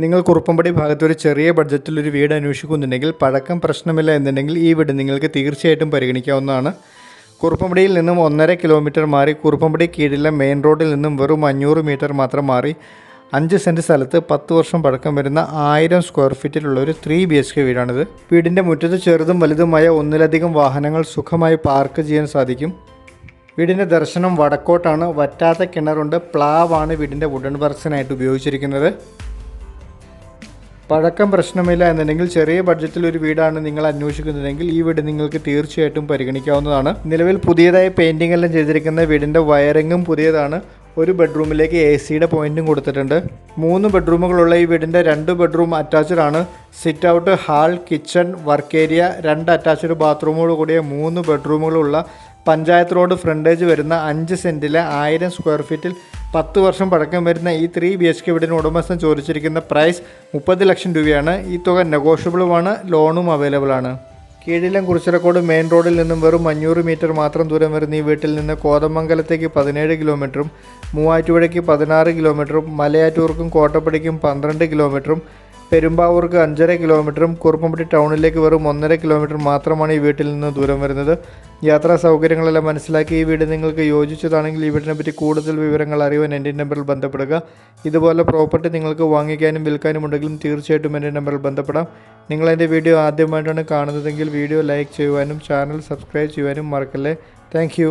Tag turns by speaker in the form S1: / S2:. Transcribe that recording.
S1: നിങ്ങൾ കുറുപ്പമ്പടി ഭാഗത്ത് ഒരു ചെറിയ ബഡ്ജറ്റിൽ ഒരു വീട് അന്വേഷിക്കുന്നുണ്ടെങ്കിൽ പഴക്കം പ്രശ്നമില്ല എന്നുണ്ടെങ്കിൽ ഈ വീട് നിങ്ങൾക്ക് തീർച്ചയായിട്ടും പരിഗണിക്കാവുന്നതാണ്. കുറുപ്പമ്പടിയിൽ നിന്നും 1.5 കിലോമീറ്റർ മാറി കുറുപ്പമ്പടി കീഴിലെ മെയിൻ റോഡിൽ നിന്നും വെറും 500 മീറ്റർ മാത്രം മാറി 5 സെൻറ്റ് സ്ഥലത്ത് 10 വർഷം പഴക്കം വരുന്ന 1000 സ്ക്വയർ ഫീറ്റിലുള്ള ഒരു 3 BHK വീടാണിത്. വീടിൻ്റെ മുറ്റത്ത് ചെറുതും വലുതുമായ ഒന്നിലധികം വാഹനങ്ങൾ സുഖമായി പാർക്ക് ചെയ്യാൻ സാധിക്കും. വീടിൻ്റെ ദർശനം വടക്കോട്ടാണ്. വറ്റാത്ത കിണറുണ്ട്. പ്ലാവാണ് വീടിൻ്റെ വുഡൻ വർക്സിനായിട്ട് ഉപയോഗിച്ചിരിക്കുന്നത്. പഴക്കം പ്രശ്നമില്ല എന്നുണ്ടെങ്കിൽ ചെറിയ ബഡ്ജറ്റിൽ ഒരു വീടാണ് നിങ്ങൾ അന്വേഷിക്കുന്നതെങ്കിൽ ഈ വീട് നിങ്ങൾക്ക് തീർച്ചയായിട്ടും പരിഗണിക്കാവുന്നതാണ്. നിലവിൽ പുതിയതായി പെയിൻറ്റിംഗ് എല്ലാം ചെയ്തിരിക്കുന്ന വീടിൻ്റെ വയറിങ്ങും പുതിയതാണ്. ഒരു ബെഡ്റൂമിലേക്ക് AC-യുടെ പോയിൻറ്റും കൊടുത്തിട്ടുണ്ട്. 3 ബെഡ്റൂമുകളുള്ള ഈ വീടിൻ്റെ 2 ബെഡ്റൂം അറ്റാച്ച്ഡ് ആണ്. Sit out, hall, kitchen, work area, 2 attached ബാത്റൂമുകൾ കൂടിയ 3 ബെഡ്റൂമുകളുള്ള പഞ്ചായത്ത് റോഡ് ഫ്രണ്ടേജ് വരുന്ന 5 സെൻറ്റിലെ 1000 സ്ക്വയർ ഫീറ്റിൽ 10 വർഷം പഴക്കം വരുന്ന ഈ 3 BHK വീടിന് ഉടമസ്ഥൻ ചോദിച്ചിരിക്കുന്ന പ്രൈസ് 30 ലക്ഷം രൂപയാണ്. ഈ തുക നെഗോഷ്യബിളുമാണ്. ലോണും അവൈലബിൾ ആണ്. കീഴിലം കുറിച്ചിറക്കോട് മെയിൻ റോഡിൽ നിന്നും വെറും 500 മീറ്റർ മാത്രം ദൂരം വരുന്ന ഈ വീട്ടിൽ നിന്ന് കോതമംഗലത്തേക്ക് 17 കിലോമീറ്ററും മൂവാറ്റുപുഴയ്ക്ക് 16 കിലോമീറ്ററും മലയാറ്റൂർക്കും കോട്ടപ്പടിക്കും 12 കിലോമീറ്ററും പെരുമ്പാവൂർക്ക് 5.5 കിലോമീറ്ററും കുറുപ്പമ്പടി ടൗണിലേക്ക് വെറും 1.5 കിലോമീറ്റർ മാത്രമാണ് ഈ വീട്ടിൽ നിന്ന് ദൂരം വരുന്നത്. യാത്രാ സൗകര്യങ്ങളെല്ലാം മനസ്സിലാക്കി ഈ വീട് നിങ്ങൾക്ക് യോജിച്ചതാണെങ്കിൽ ഈ വീടിനെ പറ്റി കൂടുതൽ വിവരങ്ങൾ അറിയുവാൻ എൻ്റെ നമ്പറിൽ ബന്ധപ്പെടുക. ഇതുപോലെ പ്രോപ്പർട്ടി നിങ്ങൾക്ക് വാങ്ങിക്കാനും വിൽക്കാനും ഉണ്ടെങ്കിലും തീർച്ചയായിട്ടും എൻ്റെ നമ്പറിൽ ബന്ധപ്പെടാം. നിങ്ങൾ എൻ്റെ വീഡിയോ ആദ്യമായിട്ടാണ് കാണുന്നതെങ്കിൽ വീഡിയോ ലൈക്ക് ചെയ്യുവാനും ചാനൽ സബ്സ്ക്രൈബ് ചെയ്യുവാനും മറക്കല്ലേ. താങ്ക്